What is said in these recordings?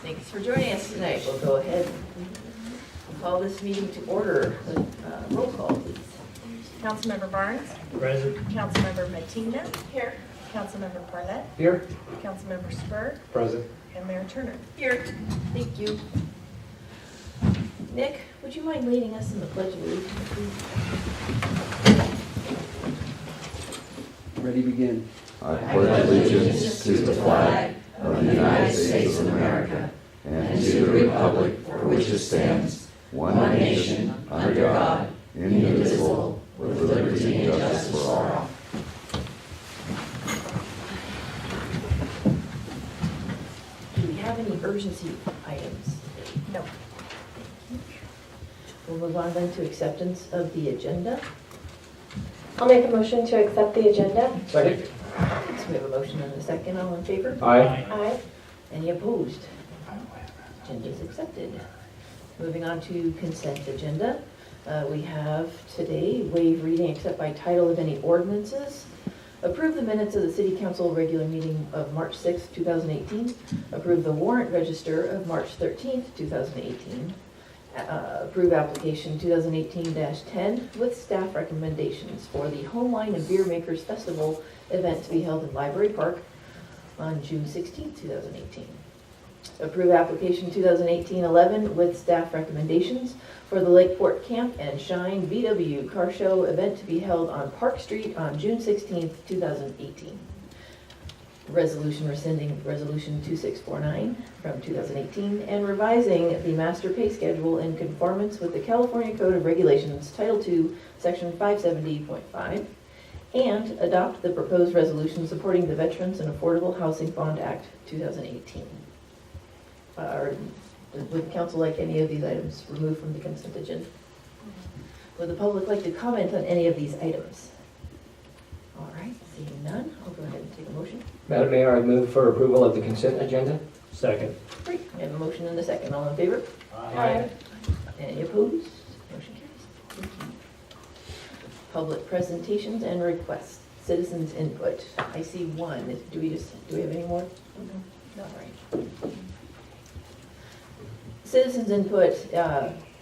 Thanks for joining us tonight. We'll go ahead and call this meeting to order. Roll call, please. Councilmember Barnes. Present. Councilmember Matinda. Here. Councilmember Parlett. Here. Councilmember Spur. Present. And Mayor Turner. Here. Thank you. Nick, would you mind leading us in the Pledge of Allegiance, please? Ready, begin. I pledge allegiance to the flag of the United States of America and to the republic for which it stands, one nation, under God, indivisible, with liberty and justice for all. Do we have any urgency items? No. We'll move on then to acceptance of the agenda. I'll make a motion to accept the agenda. Second. So we have a motion and a second. All in favor? Aye. Aye. Any opposed? Agenda is accepted. Moving on to consent agenda. We have today waive reading except by title of any ordinances. Approve the minutes of the City Council regular meeting of March 6, 2018. Approve the warrant register of March 13, 2018. Approve application 2018-10 with staff recommendations for the Homeline and Beer Makers Festival event to be held in Library Park on June 16, 2018. Approve application 2018-11 with staff recommendations for the Lakeport Camp and Shine VW Car Show event to be held on Park Street on June 16, 2018. Resolution rescinding Resolution 2649 from 2018 and revising the master pay schedule in conformance with the California Code of Regulations, Title II, Section 570.5, and adopt the proposed resolution supporting the Veterans and Affordable Housing Bond Act 2018. Would the council like any of these items removed from the consent agenda? Would the public like to comment on any of these items? All right, seeing none, I'll go ahead and take a motion. Madam Mayor, I move for approval of the consent agenda. Second. Great, we have a motion and a second. All in favor? Aye. Any opposed? Motion carries. Thank you. Public presentations and requests. Citizens input. I see one. Do we have any more? No. All right. Citizens input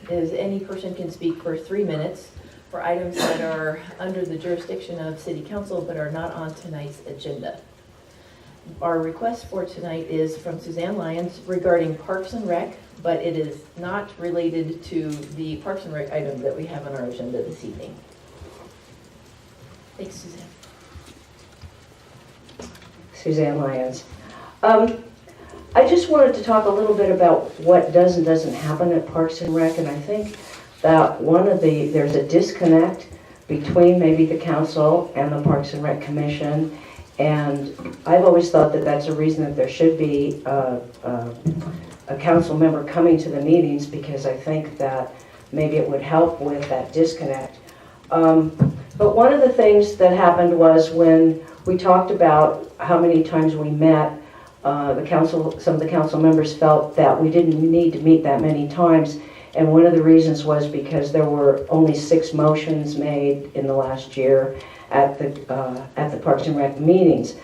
is any person can speak for 3 minutes for items that are under the jurisdiction of City Council but are not on tonight's agenda. Our request for tonight is from Suzanne Lyons regarding Parks and Rec, but it is not related to the Parks and Rec item that we have on our agenda this evening. Thanks, Suzanne. Suzanne Lyons. I just wanted to talk a little bit about what does and doesn't happen at Parks and Rec, and I think that there's a disconnect between maybe the council and the Parks and Rec Commission, and I've always thought that that's a reason that there should be a council member coming to the meetings, because I think that maybe it would help with that disconnect. But one of the things that happened was when we talked about how many times we met, some of the council members felt that we didn't need to meet that many times, and one of the reasons was because there were only 6 motions made in the last year at the Parks and Rec meetings.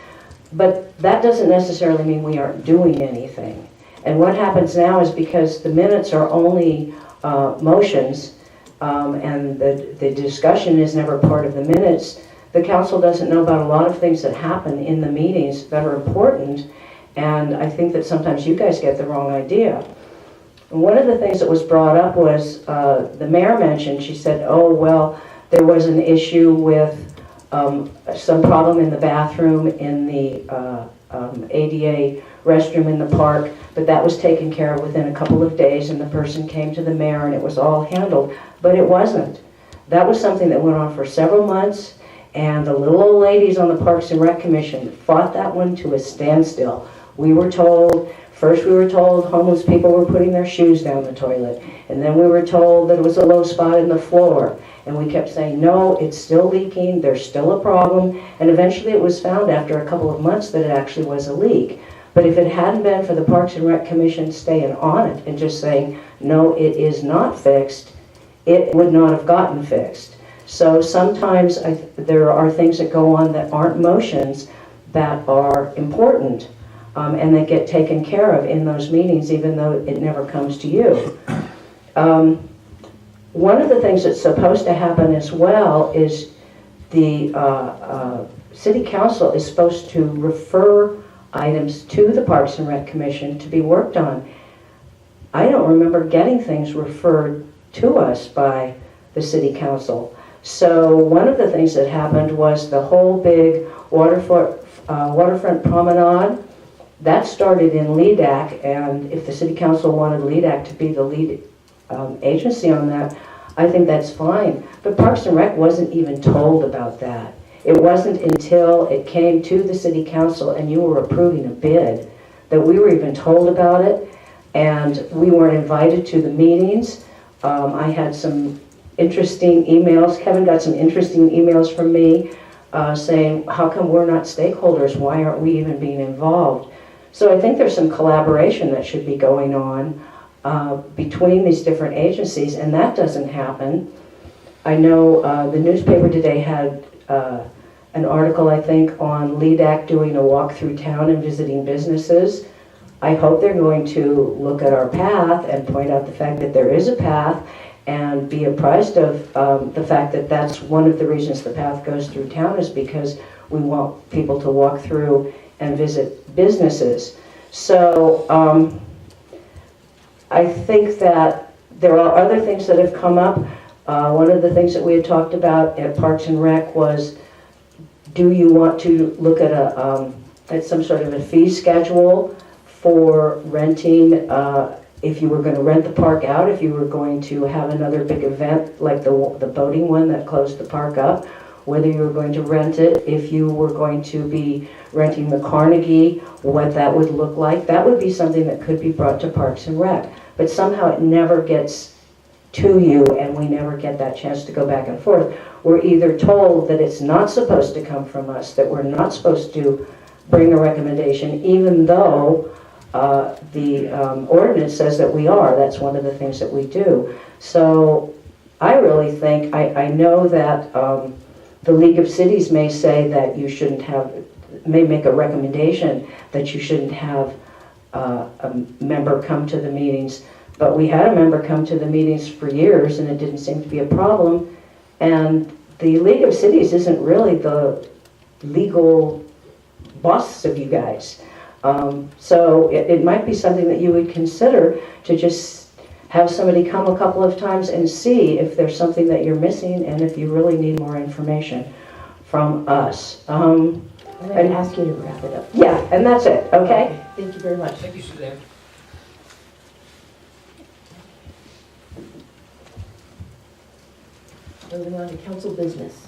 But that doesn't necessarily mean we aren't doing anything. And what happens now is because the minutes are only motions, and the discussion is never part of the minutes, the council doesn't know about a lot of things that happen in the meetings that are important, and I think that sometimes you guys get the wrong idea. And one of the things that was brought up was the mayor mentioned, she said, oh, well, there was an issue with some problem in the bathroom in the ADA restroom in the park, but that was taken care of within a couple of days, and the person came to the mayor and it was all handled. But it wasn't. That was something that went on for several months, and the little old ladies on the Parks and Rec Commission fought that one to a standstill. First we were told homeless people were putting their shoes down the toilet, and then we were told that it was a low spot in the floor, and we kept saying, no, it's still leaking, there's still a problem, and eventually it was found after a couple of months that it actually was a leak. But if it hadn't been for the Parks and Rec Commission staying on it and just saying, no, it is not fixed, it would not have gotten fixed. So sometimes there are things that go on that aren't motions that are important. and they get taken care of in those meetings, even though it never comes to you. One of the things that's supposed to happen as well is the City Council is supposed to refer items to the Parks and Rec Commission to be worked on. I don't remember getting things referred to us by the City Council. So one of the things that happened was the whole big waterfront promenade. That started in LEDAC, and if the City Council wanted LEDAC to be the lead agency on that, I think that's fine. But Parks and Rec wasn't even told about that. It wasn't until it came to the City Council and you were approving a bid that we were even told about it, and we weren't invited to the meetings. I had some interesting emails. Kevin got some interesting emails from me saying, how come we're not stakeholders? Why aren't we even being involved? So I think there's some collaboration that should be going on between these different agencies, and that doesn't happen. I know the newspaper today had an article, I think, on LEDAC doing a walk through town and visiting businesses. I hope they're going to look at our path and point out the fact that there is a path and be apprised of the fact that that's one of the reasons the path goes through town, is because we want people to walk through and visit businesses. So I think that there are other things that have come up. One of the things that we had talked about at Parks and Rec was, do you want to look at at some sort of a fee schedule for renting, if you were going to rent the park out, if you were going to have another big event like the boating one that closed the park up, whether you were going to rent it, if you were going to be renting the Carnegie, what that would look like. That would be something that could be brought to Parks and Rec. But somehow it never gets to you, and we never get that chance to go back and forth. We're either told that it's not supposed to come from us, that we're not supposed to bring a recommendation, even though the ordinance says that we are. That's one of the things that we do. So I really think, I know that the League of Cities may say that you shouldn't have, may make a recommendation that you shouldn't have a member come to the meetings. But we had a member come to the meetings for years and it didn't seem to be a problem. And the League of Cities isn't really the legal boss of you guys. So it might be something that you would consider, to just have somebody come a couple of times and see if there's something that you're missing and if you really need more information from us. I'm going to ask you to wrap it up. Yeah, and that's it, okay? Thank you very much. Thank you, Suzanne. Moving on to council business.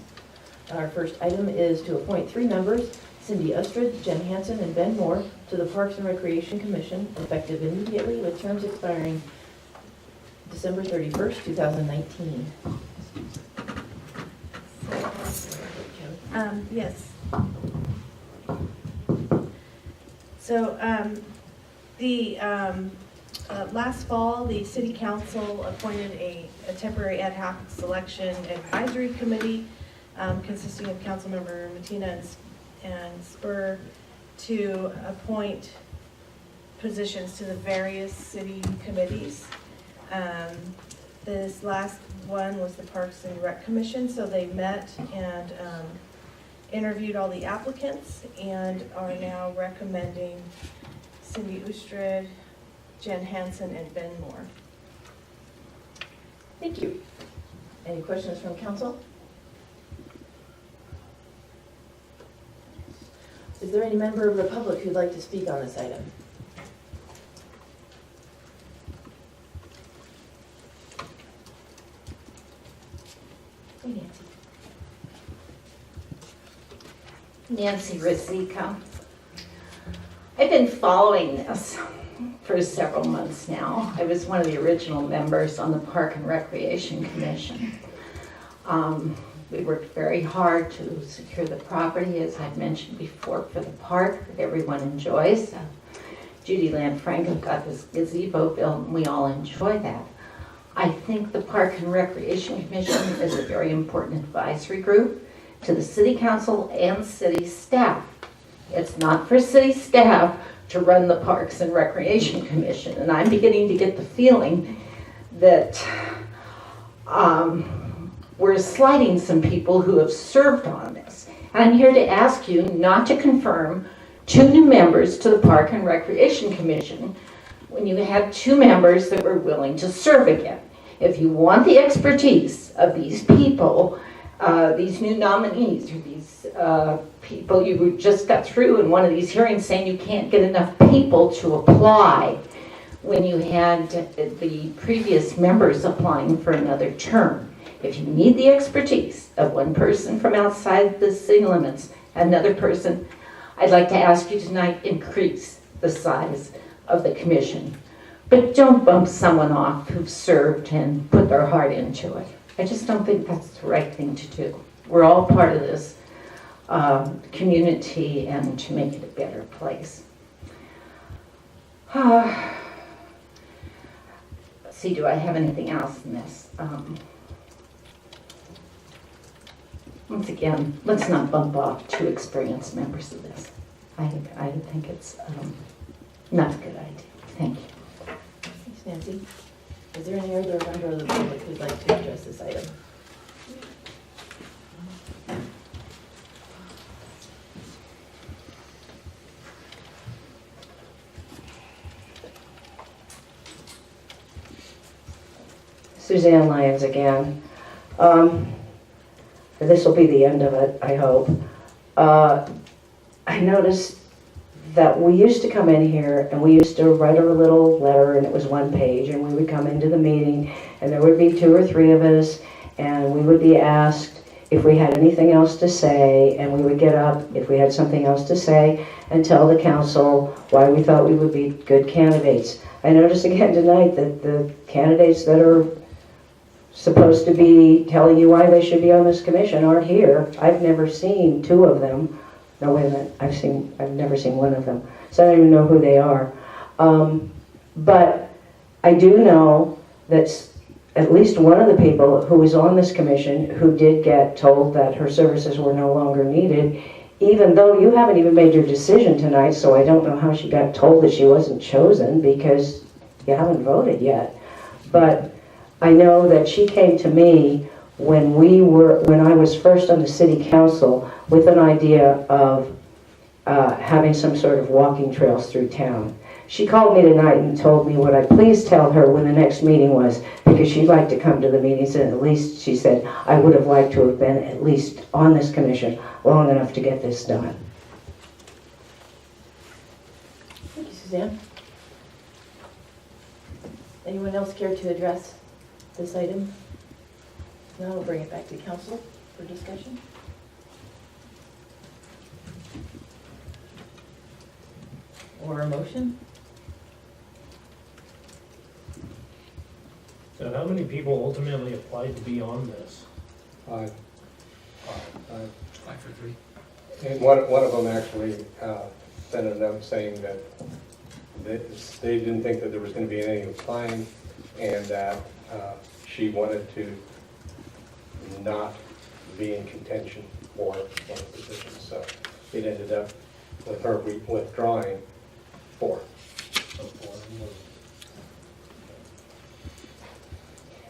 Our first item is to appoint 3 members, Cindy Ustrid, Jen Hansen, and Ben Moore, to the Parks and Recreation Commission, effective immediately with terms expiring December 31st, 2019. Yes. So the last fall, the City Council appointed a temporary ad hoc selection advisory committee consisting of Councilmember Matina and Spur to appoint positions to the various city committees. This last one was the Parks and Rec Commission, so they met and interviewed all the applicants and are now recommending Cindy Ustrid, Jen Hansen, and Ben Moore. Thank you. Any questions from council? Is there any member of the public who'd like to speak on this item? Hey, Nancy. Nancy Rosico. I've been following this for several months now. I was one of the original members on the Park and Recreation Commission. We worked very hard to secure the property, as I've mentioned before, for the park that everyone enjoys. Judy Lanfranco got this gazebo built, and we all enjoy that. I think the Park and Recreation Commission is a very important advisory group to the City Council and city staff. It's not for city staff to run the Parks and Recreation Commission. And I'm beginning to get the feeling that we're slighting some people who have served on this. And I'm here to ask you not to confirm 2 new members to the Park and Recreation Commission when you had 2 members that were willing to serve again. If you want the expertise of these people, these new nominees, or these people you just got through in one of these hearings saying you can't get enough people to apply when you had the previous members applying for another term. If you need the expertise of one person from outside the city limits, another person, I'd like to ask you tonight, increase the size of the commission. But don't bump someone off who've served and put their heart into it. I just don't think that's the right thing to do. We're all part of this community and to make it a better place. Let's see, do I have anything else in this? Once again, let's not bump off 2 experienced members of this. I think it's not a good idea. Thank you. Thanks, Nancy. Is there any other member of the public who'd like to address this item? Suzanne Lyons again. This will be the end of it, I hope. I noticed that we used to come in here and we used to write our little letter, and it was 1 page, and we would come into the meeting and there would be 2 or 3 of us, and we would be asked if we had anything else to say, and we would get up if we had something else to say and tell the council why we thought we would be good candidates. I noticed again tonight that the candidates that are supposed to be telling you why they should be on this commission aren't here. I've never seen 2 of them. No, wait a minute. I've never seen 1 of them. So I don't even know who they are. But I do know that at least one of the people who was on this commission who did get told that her services were no longer needed, even though you haven't even made your decision tonight, so I don't know how she got told that she wasn't chosen because you haven't voted yet. But I know that she came to me when I was first on the city council with an idea of having some sort of walking trails through town. She called me tonight and told me would I please tell her when the next meeting was, because she'd like to come to the meetings, and at least she said I would have liked to have been at least on this commission long enough to get this done. Thank you, Suzanne. Anyone else care to address this item? Now we'll bring it back to council for discussion. Or a motion? So how many people ultimately applied to be on this? 5. 5 for 3. And one of them actually sent a note saying that they didn't think that there was going to be any applying, and that she wanted to not be in contention for one of the positions. So it ended up with her withdrawing 4.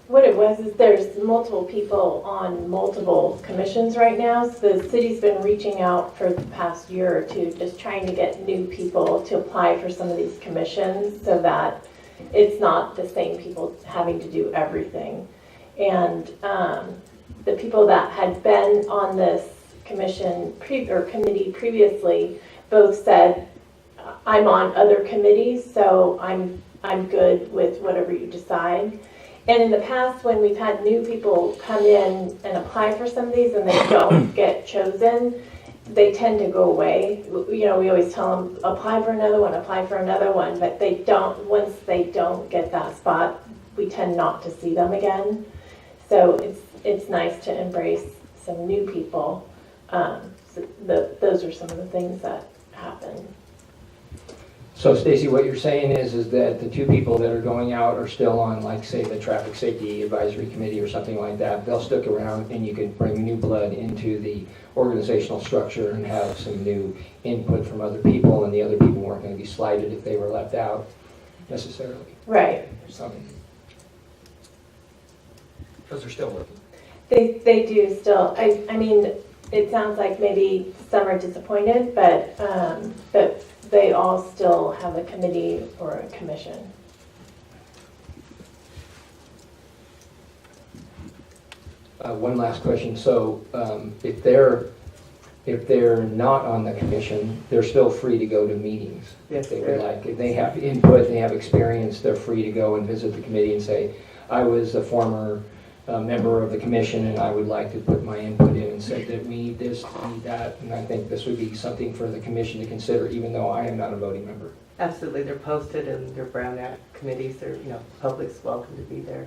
What it was is there's multiple people on multiple commissions right now. So the city's been reaching out for the past year or 2, just trying to get new people to apply for some of these commissions so that it's not the same people having to do everything. And the people that had been on this commission committee previously both said, I'm on other committees, so I'm good with whatever you decide. And in the past, when we've had new people come in and apply for some of these and they don't get chosen, they tend to go away. You know, we always tell them, apply for another one, but they don't, once they don't get that spot, we tend not to see them again. So it's nice to embrace some new people. Those are some of the things that happen. So Stacy, what you're saying is that the two people that are going out are still on, like, say, the Traffic Safety Advisory Committee or something like that. They'll stick around and you can bring new blood into the organizational structure and have some new input from other people, and the other people weren't going to be slighted if they were left out necessarily. Right. Because they're still working. They do still, I mean, it sounds like maybe some are disappointed, but they all still have a committee or a commission. One last question. So if they're not on the commission, they're still free to go to meetings if they would like. If they have input, they have experience, they're free to go and visit the committee and say, I was a former member of the commission and I would like to put my input in and say that we need this, we need that, and I think this would be something for the commission to consider, even though I am not a voting member. Absolutely, they're posted and they're Brown Act committees, they're, public's welcome to be there.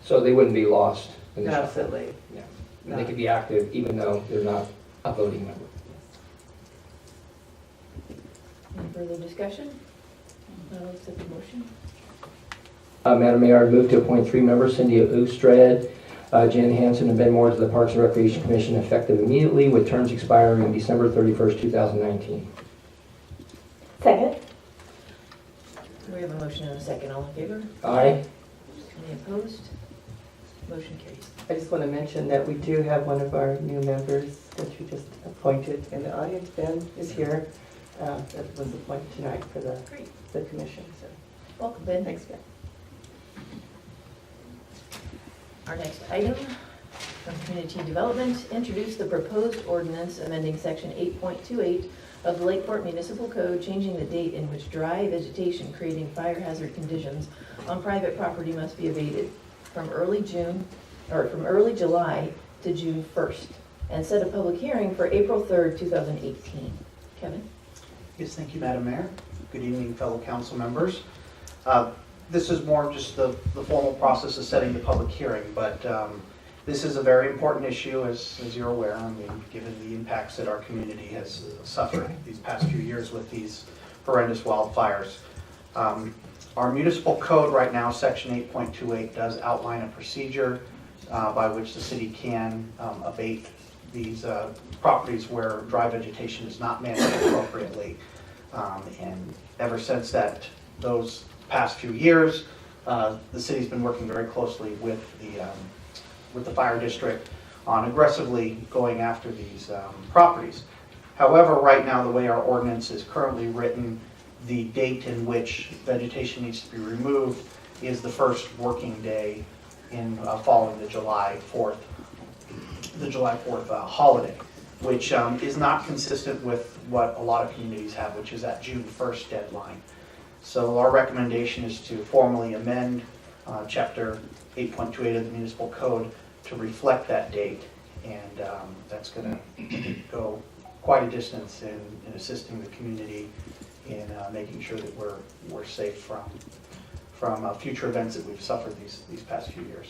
So they wouldn't be lost in the shuffle. Absolutely. Yeah. And they could be active even though they're not a voting member. Any further discussion? I'll accept the motion. Madam Mayor, I move to appoint 3 members, Cindy Oostred, Jen Hansen, and Ben Moore to the Parks and Recreation Commission effective immediately with terms expiring December 31st, 2019. Second? We have a motion and a second. All in favor? Aye. Any opposed? Motion carries. I just want to mention that we do have one of our new members that you just appointed in the audience. Ben is here, that was appointed tonight for the commission. So Welcome, Ben. thanks, Ben. Our next item from Community Development, introduce the proposed ordinance amending section 8.28 of the Lakeport Municipal Code, changing the date in which dry vegetation creating fire hazard conditions on private property must be abated from early July to June 1st, and set a public hearing for April 3rd, 2018. Kevin? Yes, thank you, Madam Mayor. Good evening, fellow council members. This is more just the formal process of setting the public hearing, but this is a very important issue, as you're aware. I mean, given the impacts that our community has suffered these past few years with these horrendous wildfires. Our municipal code right now, section 8.28, does outline a procedure by which the city can abate these properties where dry vegetation is not managed appropriately. And ever since those past few years, the city's been working very closely with the fire district on aggressively going after these properties. However, right now, the way our ordinance is currently written, the date in which vegetation needs to be removed is the first working day in following the July 4th holiday, which is not consistent with what a lot of communities have, which is that June 1st deadline. So our recommendation is to formally amend Chapter 8.28 of the Municipal Code to reflect that date, and that's going to go quite a distance in assisting the community in making sure that we're safe from future events that we've suffered these past few years.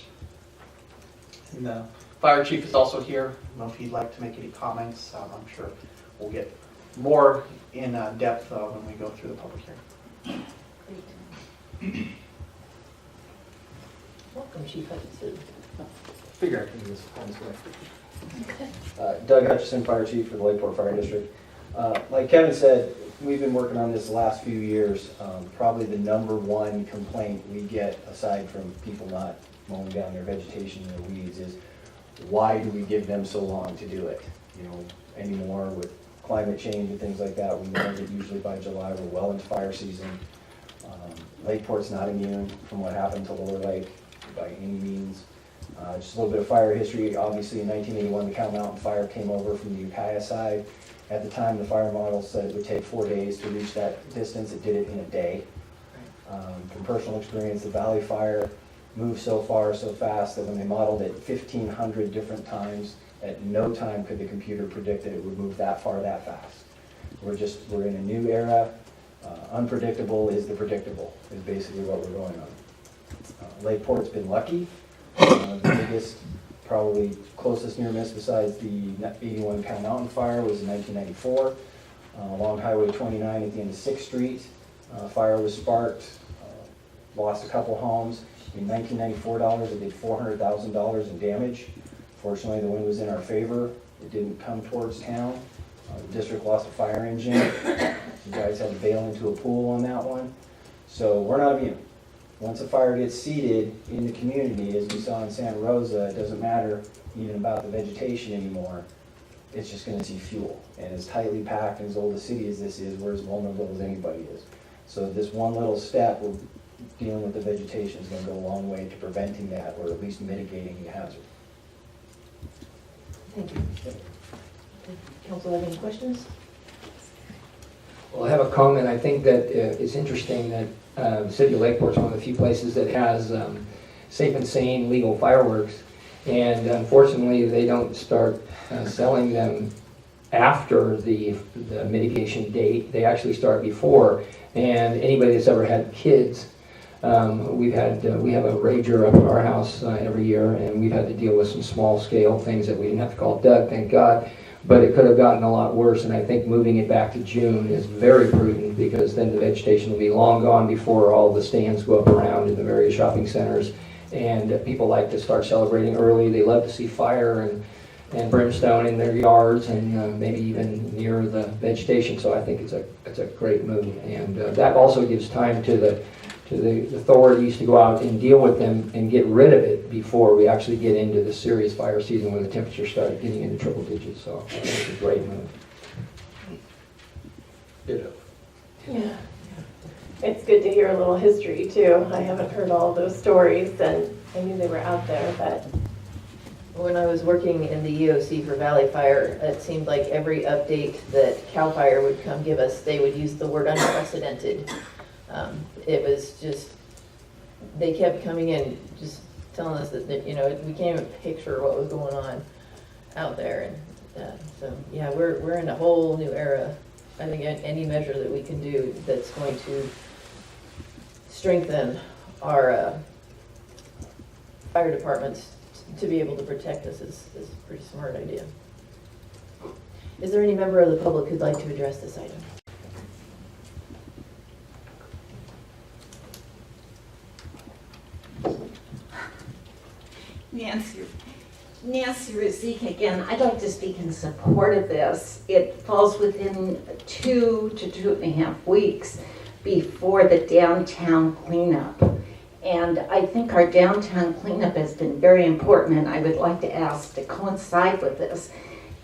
And the fire chief is also here. I don't know if he'd like to make any comments. I'm sure we'll get more in depth when we go through the public hearing. Great. Welcome, Chief Hutchinson. Figure I can do this one. Doug Hutchison, Fire Chief for the Lakeport Fire District. Like Kevin said, we've been working on this the last few years. Probably the #1 complaint we get, aside from people not mowing down their vegetation and their weeds, is why do we give them so long to do it? Anymore with climate change and things like that, we know that usually by July we're well into fire season. Lakeport's not immune from what happened to Lower Lake by any means. Just a little bit of fire history. Obviously, in 1981, the Cow Mountain Fire came over from the Ukiah side. At the time, the fire model said it would take 4 days to reach that distance. It did it in a day. From personal experience, the Valley Fire moved so far, so fast that when they modeled it 1,500 different times, at no time could the computer predict that it would move that far, that fast. We're in a new era. Unpredictable is the predictable, is basically what we're going on. Lakeport's been lucky. The biggest, probably closest near miss besides the 81 Cow Mountain Fire was in 1994 along Highway 29 at the end of 6th Street. Fire was sparked, lost a couple homes. In $1994, it did $400,000 in damage. Fortunately, the wind was in our favor. It didn't come towards town. The district lost a fire engine. You guys had to bail into a pool on that one. So we're not immune. Once a fire gets seeded in the community, as we saw in Santa Rosa, it doesn't matter even about the vegetation anymore. It's just gonna see fuel. And as tightly packed and as old a city as this is, we're as vulnerable as anybody is. So this one little step of dealing with the vegetation is gonna go a long way to preventing that, or at least mitigating the hazard. Thank you. Council have any questions? Well, I have a comment. I think that it's interesting that the city of Lakeport is one of the few places that has safe and sane legal fireworks. And unfortunately, they don't start selling them after the mitigation date. They actually start before. And anybody that's ever had kids, we have a rager up at our house every year, and we've had to deal with some small scale things that we didn't have to call Doug, thank God. But it could have gotten a lot worse, and I think moving it back to June is very prudent, because then the vegetation will be long gone before all the stands go up around in the various shopping centers. And people like to start celebrating early. They love to see fire and brimstone in their yards, and maybe even near the vegetation. So I think it's a great move, and that also gives time to the authorities to go out and deal with them and get rid of it before we actually get into the serious fire season when the temperatures start getting into triple digits. So I think it's a great move. Ditto. Yeah. It's good to hear a little history too. I haven't heard all those stories, and I knew they were out there, but When I was working in the EOC for Valley Fire, it seemed like every update that CAL FIRE would come give us, they would use the word unprecedented. It was just, they kept coming in, just telling us that we can't even picture what was going on out there. And so, yeah, we're in a whole new era. I think any measure that we can do that's going to strengthen our fire departments to be able to protect us is a pretty smart idea. Is there any member of the public who'd like to address this item? Nancy Rizek again. I'd like to speak in support of this. It falls within 2 to 2.5 weeks before the downtown cleanup. And I think our downtown cleanup has been very important, and I would like to ask to coincide with this,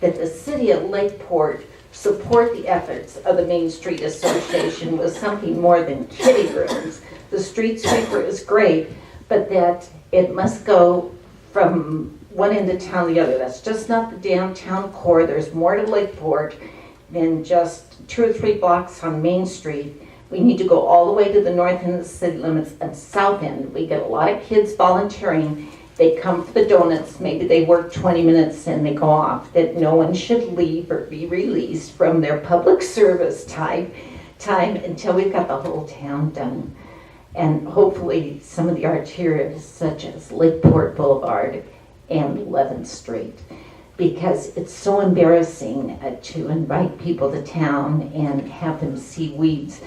that the city of Lakeport support the efforts of the Main Street Association with something more than kiddie rooms. The street sweeper is great, but that it must go from one end of town to the other. That's just not the downtown core. There's more to Lakeport than just 2 or 3 blocks on Main Street. We need to go all the way to the north end of the city limits and south end. We get a lot of kids volunteering. They come for the donuts. Maybe they work 20 minutes and they go off. That no one should leave or be released from their public service time until we've got the whole town done. And hopefully some of the arterials such as Lakeport Boulevard and 11th Street, because it's so embarrassing to invite people to town and have them see weeds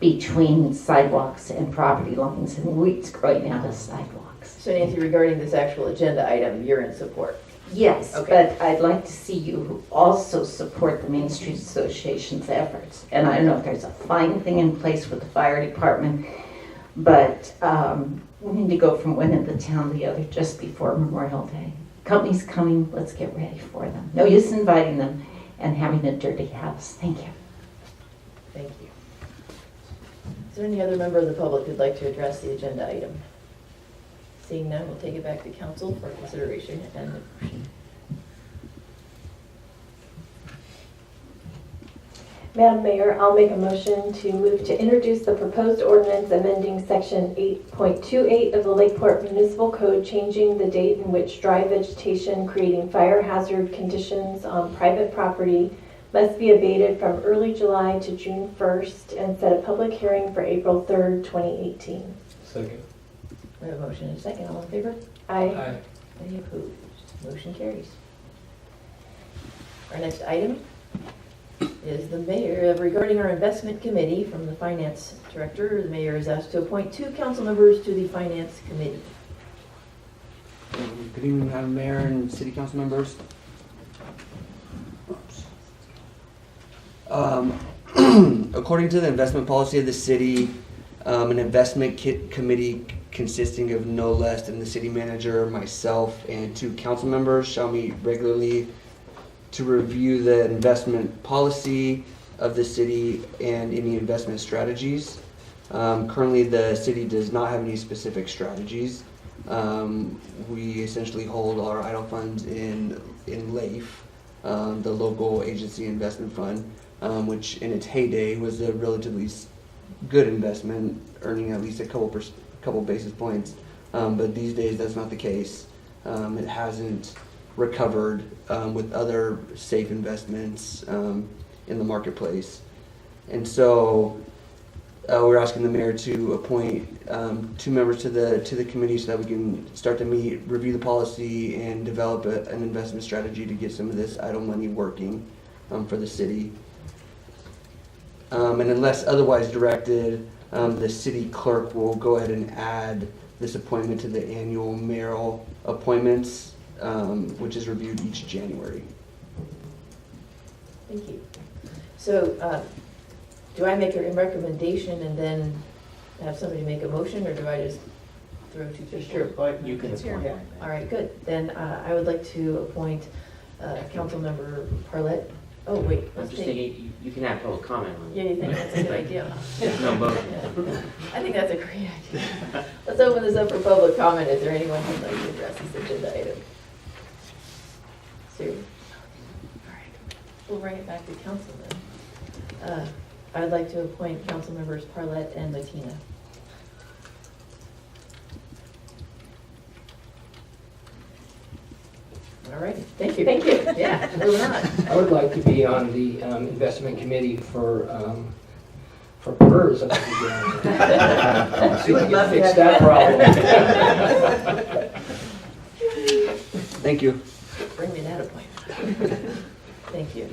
between sidewalks and property lines and weeds growing out of sidewalks. So Nancy, regarding this actual agenda item, you're in support? Yes, Okay. but I'd like to see you also support the Main Street Association's efforts. And I don't know if there's a fine thing in place with the fire department, but we need to go from one end of the town to the other just before Memorial Day. Company's coming, let's get ready for them. No use inviting them and having a dirty house. Thank you. Thank you. Is there any other member of the public who'd like to address the agenda item? Seeing none, we'll take it back to council for consideration and motion. Madam Mayor, I'll make a motion to move to introduce the proposed ordinance amending section 8.28 of the Lakeport Municipal Code, changing the date in which dry vegetation creating fire hazard conditions on private property must be abated from early July to June 1st, and set a public hearing for April 3rd, 2018. Second. We have a motion and a second. All in favor? Aye. Any opposed? Motion carries. Our next item is the mayor, regarding our investment committee from the finance director. The mayor is asked to appoint 2 council members to the finance committee. Good evening, Madam Mayor and City Council members. According to the investment policy of the city, an investment committee consisting of no less than the city manager, myself, and 2 council members shall meet regularly to review the investment policy of the city and any investment strategies. Currently, the city does not have any specific strategies. We essentially hold our idle funds in LAIF, the local agency investment fund, which in its heyday was a relatively good investment, earning at least a couple basis points. But these days, that's not the case. It hasn't recovered with other safe investments in the marketplace. And so we're asking the mayor to appoint 2 members to the committee so that we can start to meet, review the policy, and develop an investment strategy to get some of this idle money working for the city. And unless otherwise directed, the city clerk will go ahead and add this appointment to the annual mayoral appointments, which is reviewed each January. Thank you. So, do I make a recommendation and then have somebody make a motion, or do I just throw 2 people? Sure, you can It's your appoint. appointment. All right, good. Then I would like to appoint Councilmember Parlett. Oh, wait. I'm let's just take- thinking, you can have public comment on Yeah, it. you think that's a good idea? No vote. Yeah. I think that's a great idea. Let's open this up for public comment. Is there anyone who'd like to address this agenda item? Sue? All right. We'll bring it back to council then. I'd like to appoint council members Parlett and Latina. All right, thank you. Thank you. Yeah, moving on. I would like to be on the investment committee for PERS. See if we can fix that problem. Thank you. Bring me that appointment. Thank you.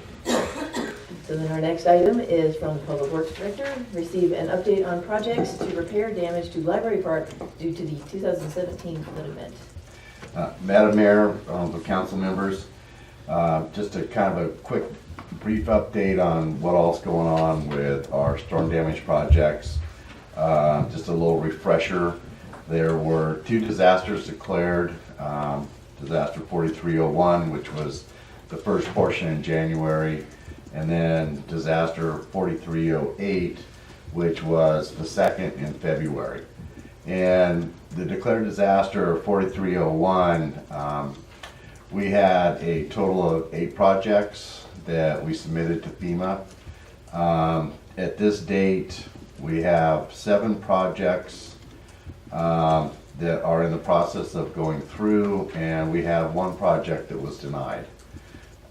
So then our next item is from the Public Works Director, receive an update on projects to repair damage to Library Park due to the 2017 flood event. Madam Mayor, the council members, just a kind of a quick brief update on what all's going on with our storm damage projects. Just a little refresher. There were 2 disasters declared. Disaster 4301, which was the first portion in January, and then disaster 4308, which was the second in February. And the declared disaster 4301, we had a total of 8 projects that we submitted to FEMA. At this date, we have 7 projects that are in the process of going through, and we have 1 project that was denied.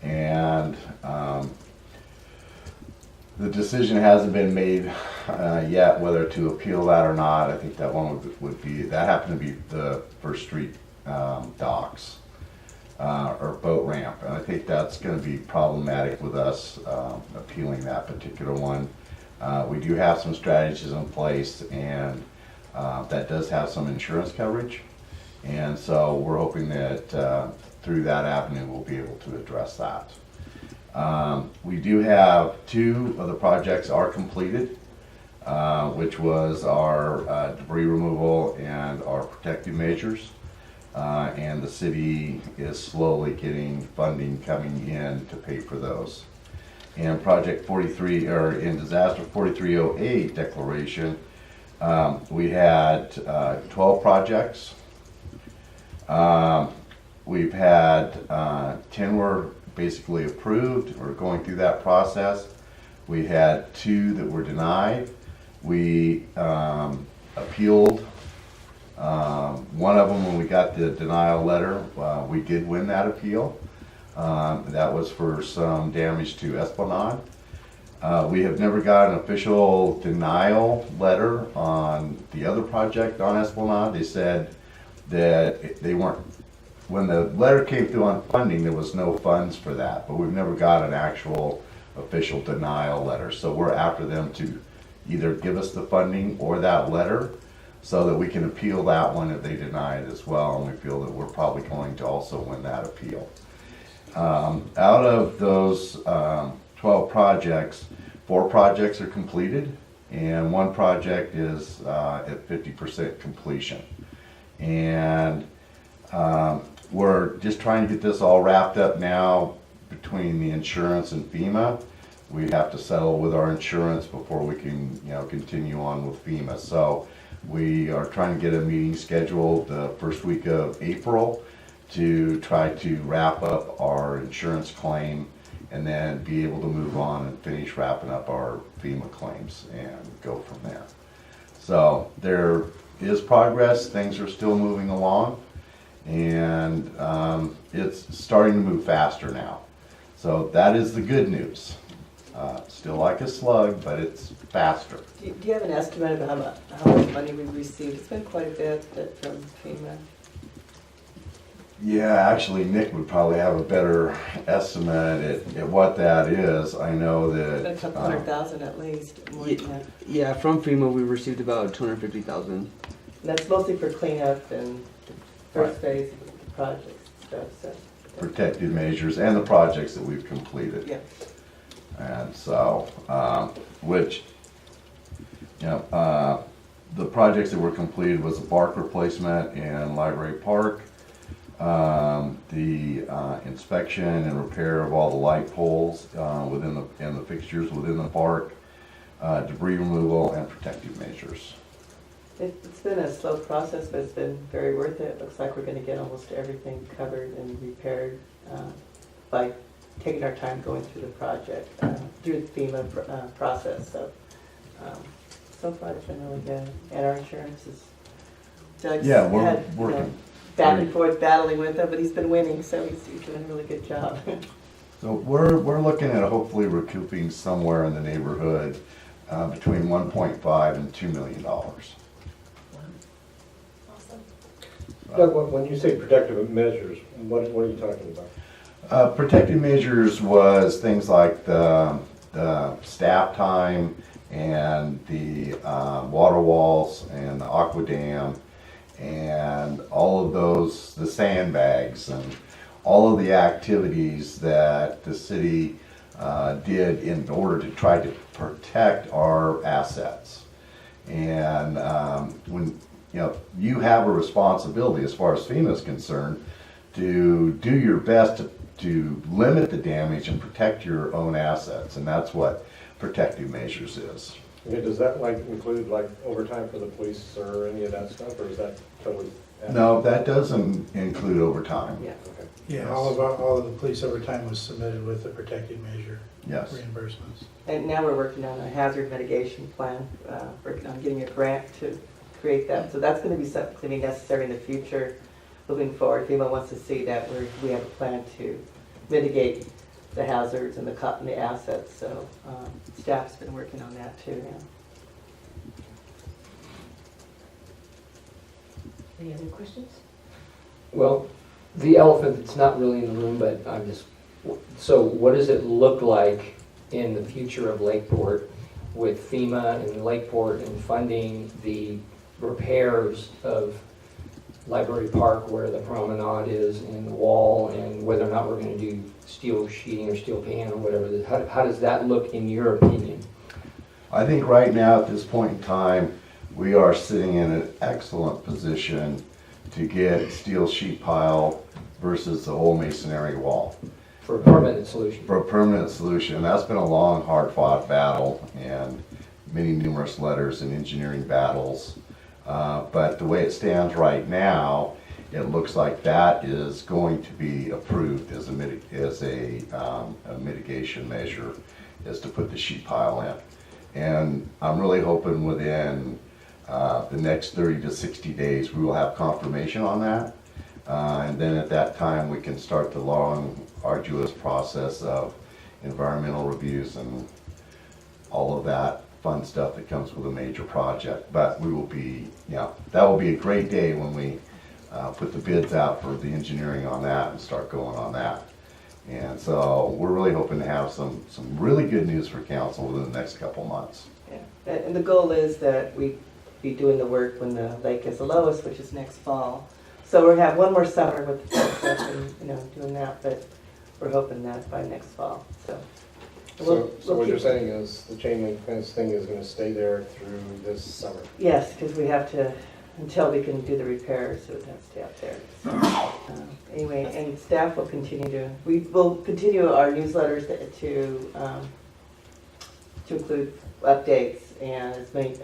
And the decision hasn't been made yet whether to appeal that or not. I think that one would be, that happened to be the First Street docks or boat ramp. And I think that's going to be problematic with us appealing that particular one. We do have some strategies in place, and that does have some insurance coverage. And so we're hoping that through that avenue we'll be able to address that. We do have 2 of the projects are completed, which was our debris removal and our protective measures. And the city is slowly getting funding coming in to pay for those. And project 43, or in disaster 4308 declaration, we had 12 projects. We've had 10 were basically approved. We're going through that process. We had 2 that were denied. We appealed one of them when we got the denial letter. We did win that appeal. That was for some damage to Esplanade. We have never got an official denial letter on the other project on Esplanade. They said that they weren't, when the letter came through on funding, there was no funds for that, but we've never got an actual official denial letter. So we're after them to either give us the funding or that letter so that we can appeal that one if they deny it as well, and we feel that we're probably going to also win that appeal. Out of those 12 projects, 4 projects are completed, and 1 project is at 50% completion. And we're just trying to get this all wrapped up now between the insurance and FEMA. We have to settle with our insurance before we can, continue on with FEMA. So we are trying to get a meeting scheduled the first week of April to try to wrap up our insurance claim and then be able to move on and finish wrapping up our FEMA claims and go from there. So there is progress, things are still moving along, and it's starting to move faster now. So that is the good news. Still like a slug, but it's faster. Do you have an estimate of how much money we've received? It's been quite a bit from FEMA. Yeah, actually, Nick would probably have a better estimate at what that is. I know that A couple $100,000 at least. More than that. Yeah, from FEMA, we received about 250,000. And that's mostly for cleanup and first phase of the project stuff. So protective measures and the projects that we've completed. yeah. And so, the projects that were completed was a bark replacement in Library Park, the inspection and repair of all the light poles and the fixtures within the park, debris removal, and protective measures. It's been a slow process, but it's been very worth it. Looks like we're going to get almost everything covered and repaired by taking our time going through the project, through the FEMA process. So far it's been really good. And our insurance is, Doug's we're had, working. Back and forth battling with him, but he's been winning, so he's doing a really good job. So we're looking at hopefully recouping somewhere in the neighborhood between 1.5 and $2 million. Doug, when you say protective measures, what are you talking about? Protective measures was things like the staff time and the water walls and the aqua dam and all of those, the sandbags and all of the activities that the city did in order to try to protect our assets. And when you have a responsibility as far as FEMA is concerned to do your best to limit the damage and protect your own assets, and that's what protective measures is. Okay, does that include overtime for the police or any of that stuff, or is that totally? No, that doesn't include overtime. Yeah. Okay. Yeah, all of the police overtime was submitted with the protective measure Yes. reimbursements. And now we're working on a hazard mitigation plan, working on getting a grant to create that. So that's going to be something to be necessary in the future. Moving forward, FEMA wants to see that we have a plan to mitigate the hazards and the assets. So staff's been working on that too now. Any other questions? Well, the elephant that's not really in the room, but so what does it look like in the future of Lakeport with FEMA and Lakeport and funding the repairs of Library Park where the promenade is and the wall, and whether or not we're going to do steel sheeting or steel pan or whatever? How does that look in your opinion? I think right now at this point in time, we are sitting in an excellent position to get steel sheet pile versus the whole masonry wall. For a permanent solution. For a permanent solution. And that's been a long, hard-fought battle and many numerous letters and engineering battles. But the way it stands right now, it looks like that is going to be approved as a mitigation measure, is to put the sheet pile in. And I'm really hoping within the next 30 to 60 days we will have confirmation on that. And then at that time we can start the long, arduous process of environmental reviews and all of that fun stuff that comes with a major project. But we will be, that will be a great day when we put the bids out for the engineering on that and start going on that. And so we're really hoping to have some really good news for council within the next couple months. Yeah. And the goal is that we be doing the work when the lake is the lowest, which is next fall. So we'll have one more summer with the process and, doing that, but we're hoping that by next fall, so. So what you're saying is the chain link fence thing is gonna stay there through this summer? Yes, because we have to, until we can do the repairs, so it has to stay out there. So, anyway, and staff will we will continue our newsletters to include updates and as many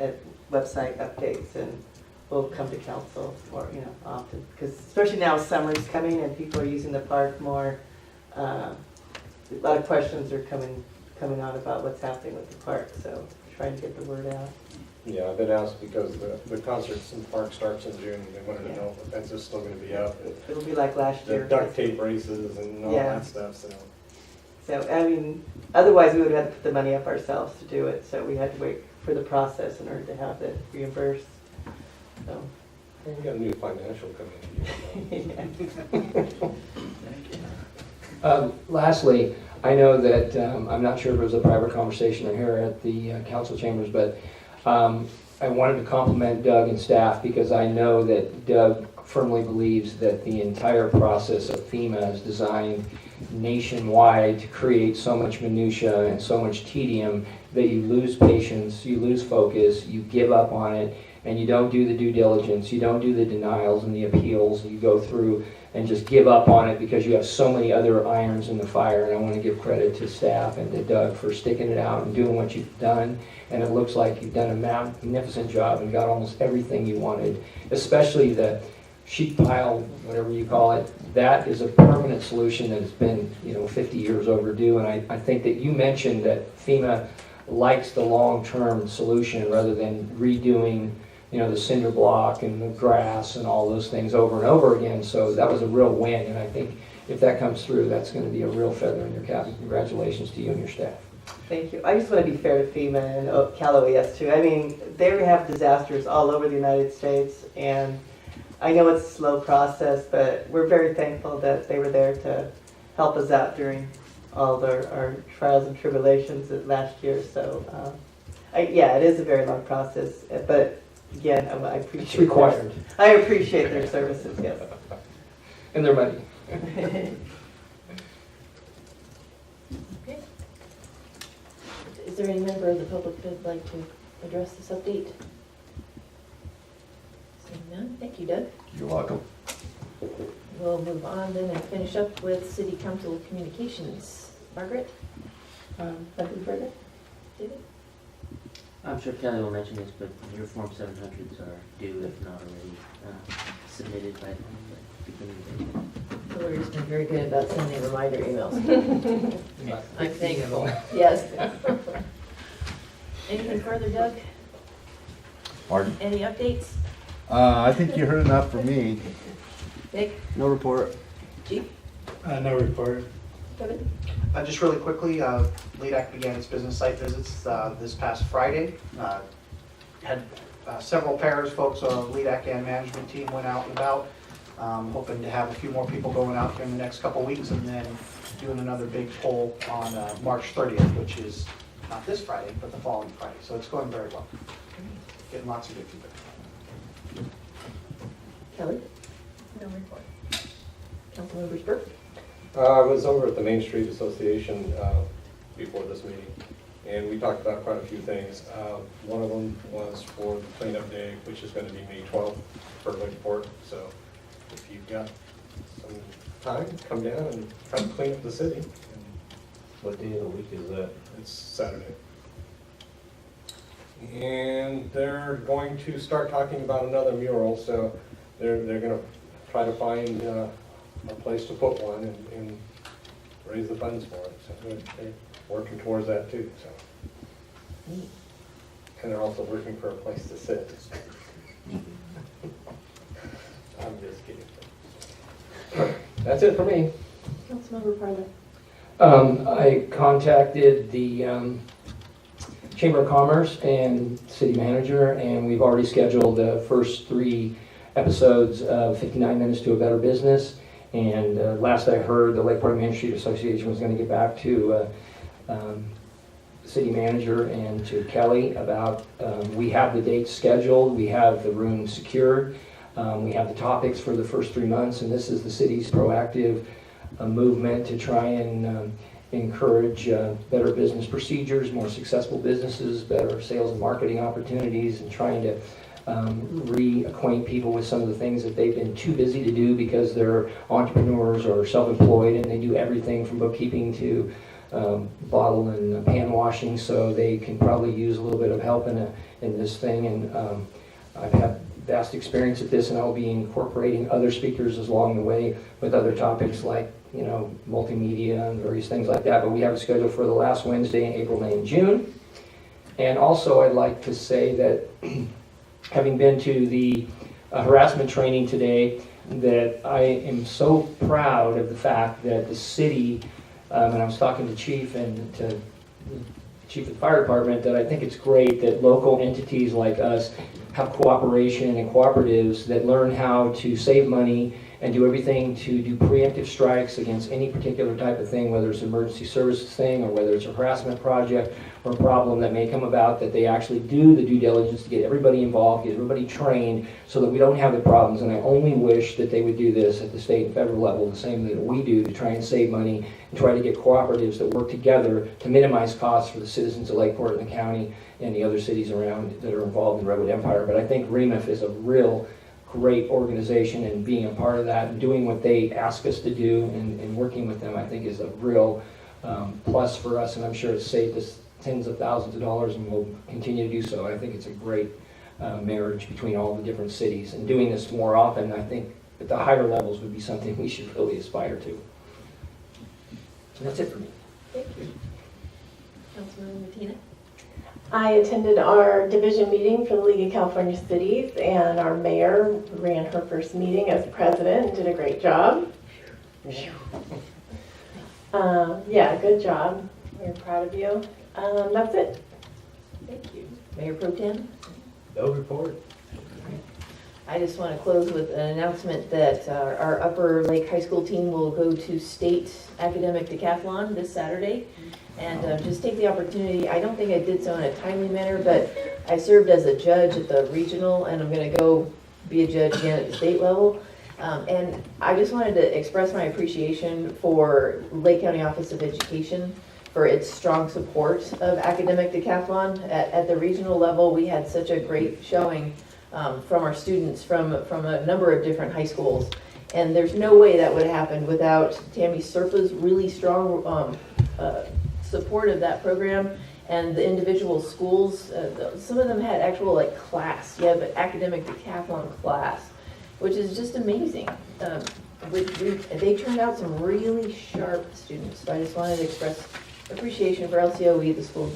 website updates, and we'll come to council more, often, because especially now summer's coming and people are using the park more. A lot of questions are coming on about what's happening with the park, so trying to get the word out. Yeah, I've been asked because the concerts in the park starts in June. They wanted to know if the fence is still gonna be up. It'll be like last The year. duct tape races and all Yeah. that stuff, so. So, I mean, otherwise we would have to put the money up ourselves to do it, so we had to wait for the process in order to have it reimbursed. So. We got a new financial committee. Lastly, I know that, I'm not sure if it was a private conversation or here at the council chambers, but I wanted to compliment Doug and staff because I know that Doug firmly believes that the entire process of FEMA is designed nationwide to create so much minutia and so much tedium that you lose patience, you lose focus, you give up on it, and you don't do the due diligence, you don't do the denials and the appeals, you go through and just give up on it because you have so many other irons in the fire. And I want to give credit to staff and to Doug for sticking it out and doing what you've done. And it looks like you've done a magnificent job and got almost everything you wanted, especially the sheet pile, whatever you call it. That is a permanent solution that has been, 50 years overdue. And I think that you mentioned that FEMA likes the long-term solution rather than redoing the cinder block and the grass and all those things over and over again. So that was a real win, and I think if that comes through, that's going to be a real feather in your cap. Congratulations to you and your staff. Thank you. I just want to be fair to FEMA and Cal OES too. I mean, they have disasters all over the United States, and I know it's a slow process, but we're very thankful that they were there to help us out during all our trials and tribulations last year. So, it is a very long process, but again, I appreciate It's required. I appreciate their services, yes. And their money. Okay. Is there any member of the public that would like to address this update? Seeing none, thank you, Doug. You're welcome. We'll move on then and finish up with City Council communications. Margaret? Nothing further? David? I'm sure Kelly will mention this, but your Form 700s are due, if not already submitted by the beginning of the day. Hillary's been very good about sending reminder emails. I'm thankful. Yes. Anything further, Doug? Pardon? Any updates? I think you heard enough from me. Nick? No report. Chief? No report. Kevin? Just really quickly, LEDAC began its business site visits this past Friday. Had several pairs, folks on the LEDAC and management team went out and about. Hoping to have a few more people going out here in the next couple weeks, and then doing another big poll on March 30th, which is not this Friday, but the following Friday. So it's going very well. Getting lots of good feedback. Kelly? No report. Councilmember Burke? I was over at the Main Street Association before this meeting, and we talked about quite a few things. One of them was for the cleanup day, which is going to be May 12th for Lakeport. So if you've got some time, come down and try to clean up the city. What day of the week is that? It's Saturday. And they're going to start talking about another mural, so they're going to try to find a place to put one and raise the funds for it. So they're working towards that too. So. Neat. And they're also working for a place to sit. I'm just kidding. That's it for me. Councilmember Parley? I contacted the Chamber of Commerce and City Manager, and we've already scheduled the first 3 episodes of 59 Minutes to a Better Business. And last I heard, the Lakeport Main Street Association was going to get back to city manager and to Kelly about, we have the dates scheduled, we have the room secured, we have the topics for the first 3 months, and this is the city's proactive movement to try and encourage better business procedures, more successful businesses, better sales and marketing opportunities, and trying to reacquaint people with some of the things that they've been too busy to do because they're entrepreneurs or self-employed, and they do everything from bookkeeping to bottle and pan washing, so they can probably use a little bit of help in this thing. And I've had vast experience at this, and I'll be incorporating other speakers along the way with other topics like, you know, multimedia and various things like that. But we have a schedule for the last Wednesday in April, May, and June. And also I'd like to say that having been to the harassment training today, that I am so proud of the fact that the city, and I was talking to Chief and to Chief of the Fire Department, that I think it's great that local entities like us have cooperation and cooperatives that learn how to save money and do everything to do preemptive strikes against any particular type of thing, whether it's an emergency services thing or whether it's a harassment project or a problem that may come about, that they actually do the due diligence to get everybody involved, get everybody trained so that we don't have the problems. And I only wish that they would do this at the state and federal level the same that we do to try and save money and try to get cooperatives that work together to minimize costs for the citizens of Lakeport and the county and the other cities around that are involved in Redwood Empire. But I think REMIF is a real great organization, and being a part of that and doing what they ask us to do and working with them, I think is a real plus for us, and I'm sure it's saved us tens of thousands of dollars and will continue to do so. I think it's a great marriage between all the different cities, and doing this more often, I think at the higher levels would be something we should really aspire to. And that's it for me. Thank you. Councilmember Martina? I attended our division meeting for the League of California Cities, and our mayor ran her first meeting as president and did a great job. Yeah, good job. We're proud of you. That's it. Thank you. Mayor Pro Tem? No report. I just want to close with an announcement that our Upper Lake High School team will go to state academic decathlon this Saturday. And just take the opportunity, I don't think I did so in a timely manner, but I served as a judge at the regional, and I'm going to go be a judge again at the state level. And I just wanted to express my appreciation for Lake County Office of Education for its strong support of academic decathlon. At the regional level, we had such a great showing from our students from a number of different high schools. And there's no way that would have happened without Tammy Serpa's really strong support of that program, and the individual schools. Some of them had actual like class. You have an academic decathlon class, which is just amazing. They turned out some really sharp students. So I just wanted to express appreciation for LCOE, the school,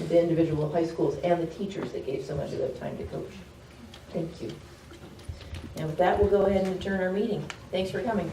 the individual high schools, and the teachers that gave so much of their time to coach. Thank you. And with that, we'll go ahead and adjourn our meeting. Thanks for coming.